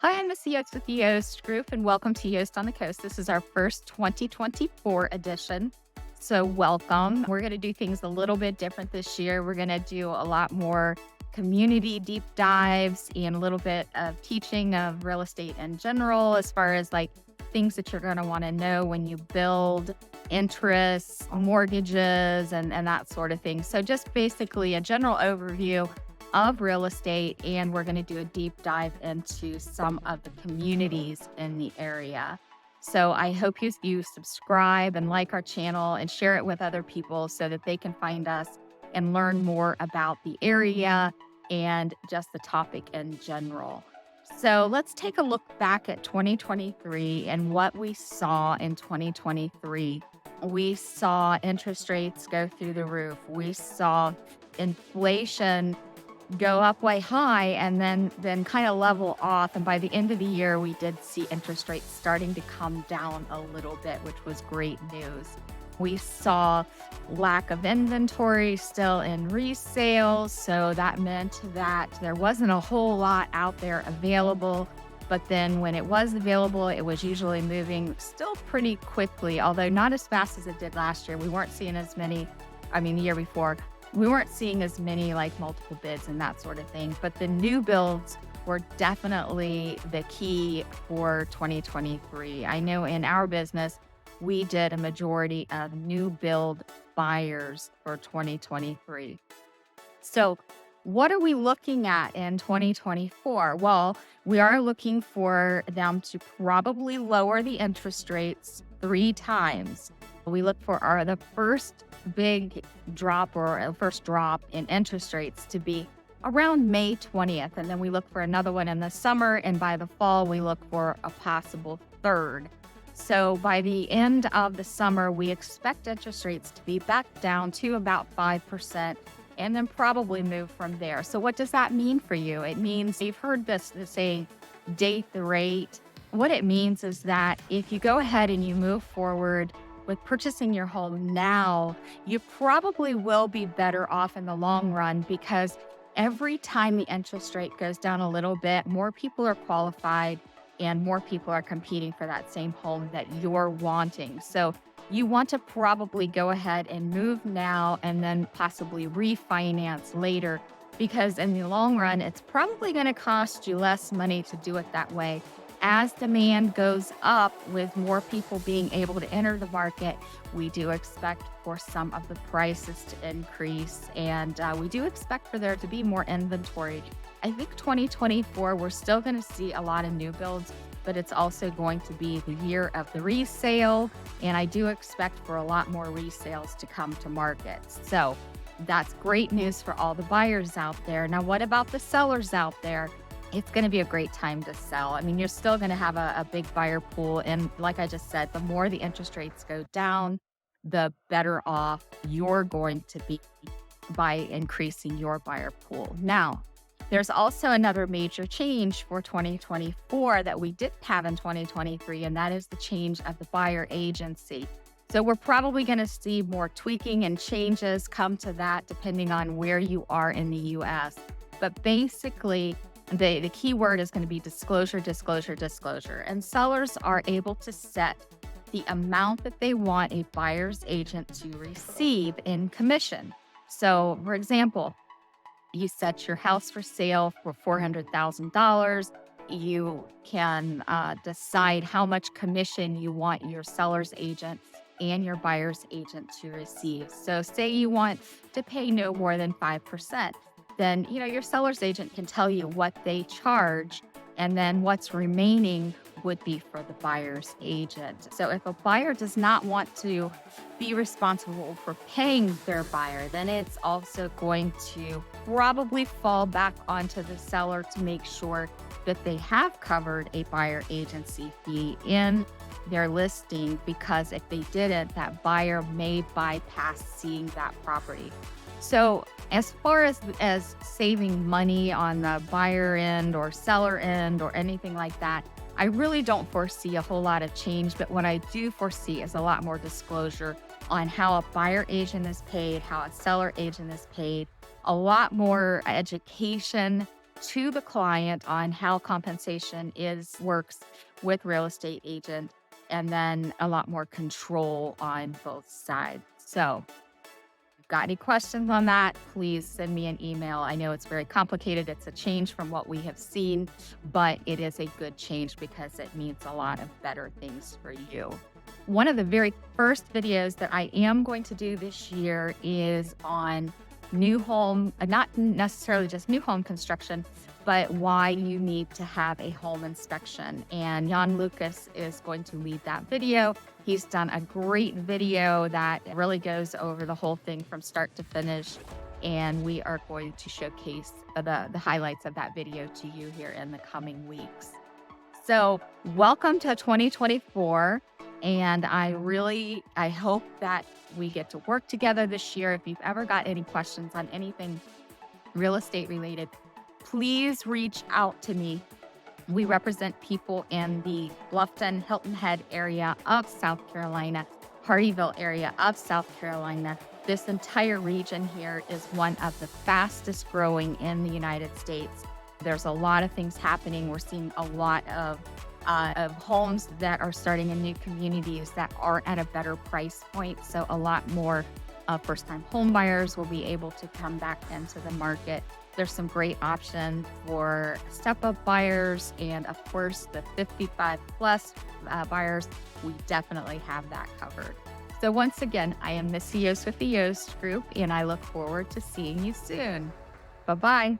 Hi, I'm Missy Yost with the Yost Group, and welcome to Yost on the Coast. This is our first 2024 edition. So, welcome. We're going to do things a little bit different this year. We're going to do a lot more community deep dives and a little bit of teaching of real estate in general, as far as like things that you're going to want to know when you build, interests, mortgages, and that sort of thing. So, just basically a general overview of real estate, and we're going to do a deep dive into some of the communities in the area. So I hope you subscribe and like our channel and share it with other people so that they can find us and learn more about the area and just the topic in general. So let's take a look back at 2023 and what we saw in 2023. We saw interest rates go through the roof. We saw inflation go up way high and then kind of level off. And by the end of the year, we did see interest rates starting to come down a little bit, which was great news. We saw lack of inventory still in resales. So that meant that there wasn't a whole lot out there available. But then when it was available, it was usually moving still pretty quickly, although not as fast as it did last year. We weren't seeing as many, the year before. We weren't seeing as many like multiple bids and that sort of thing, but the new builds were definitely the key for 2023. I know in our business, we did a majority of new build buyers for 2023. So what are we looking at in 2024? Well, we are looking for them to probably lower the interest rates 3 times. We look for the first big drop or a first drop in interest rates to be around May 20th. And then we look for another one in the summer. And by the fall, we look for a possible third. So by the end of the summer, we expect interest rates to be back down to about 5% and then probably move from there. So what does that mean for you? It means you've heard this saying, date the rate. What it means is that if you go ahead and you move forward with purchasing your home now, you probably will be better off in the long run, because every time the interest rate goes down a little bit, more people are qualified and more people are competing for that same home that you're wanting. So you want to probably go ahead and move now and then possibly refinance later, because in the long run, it's probably going to cost you less money to do it that way. As demand goes up with more people being able to enter the market, we do expect for some of the prices to increase, and we do expect for there to be more inventory. I think 2024, we're still going to see a lot of new builds, but it's also going to be the year of the resale, and I do expect for a lot more resales to come to market. So that's great news for all the buyers out there. Now, what about the sellers out there? It's going to be a great time to sell. You're still going to have a big buyer pool. And like I just said, the more the interest rates go down, the better off you're going to be by increasing your buyer pool. Now, there's also another major change for 2024 that we didn't have in 2023, and that is the change of the buyer agency. So we're probably going to see more tweaking and changes come to that depending on where you are in the U.S. But basically, the key word is going to be disclosure, disclosure, disclosure. And sellers are able to set the amount that they want a buyer's agent to receive in commission. So, for example, you set your house for sale for $400,000. You can decide how much commission you want your seller's agent and your buyer's agent to receive. So say you want to pay no more than 5%. Then, your seller's agent can tell you what they charge, and then what's remaining would be for the buyer's agent. So if a buyer does not want to be responsible for paying their buyer, then it's also going to probably fall back onto the seller to make sure that they have covered a buyer agency fee in their listing, because if they didn't, that buyer may bypass seeing that property. So as far as saving money on the buyer end or seller end or anything like that, I really don't foresee a whole lot of change. But what I do foresee is a lot more disclosure on how a buyer agent is paid, how a seller agent is paid, a lot more education to the client on how compensation works with real estate agent, and then a lot more control on both sides. So got any questions on that, please send me an email. I know it's very complicated. It's a change from what we have seen, but it is a good change because it means a lot of better things for you. One of the very first videos that I am going to do this year is on new home, not necessarily just new home construction, but why you need to have a home inspection. And Jan Lucas is going to lead that video. He's done a great video that really goes over the whole thing from start to finish. And we are going to showcase the highlights of that video to you here in the coming weeks. So welcome to 2024. And I hope that we get to work together this year. If you've ever got any questions on anything real estate related, please reach out to me. We represent people in the Bluffton, Hilton Head area of South Carolina, Hardyville area of South Carolina. This entire region here is one of the fastest growing in the United States. There's a lot of things happening. We're seeing a lot of homes that are starting in new communities that are at a better price point. So a lot more first-time home buyers will be able to come back into the market. There's some great options for step-up buyers, and of course the 55 plus buyers. We definitely have that covered. So once again, I am Missy Yost with the Yost Group, and I look forward to seeing you soon. Bye-bye.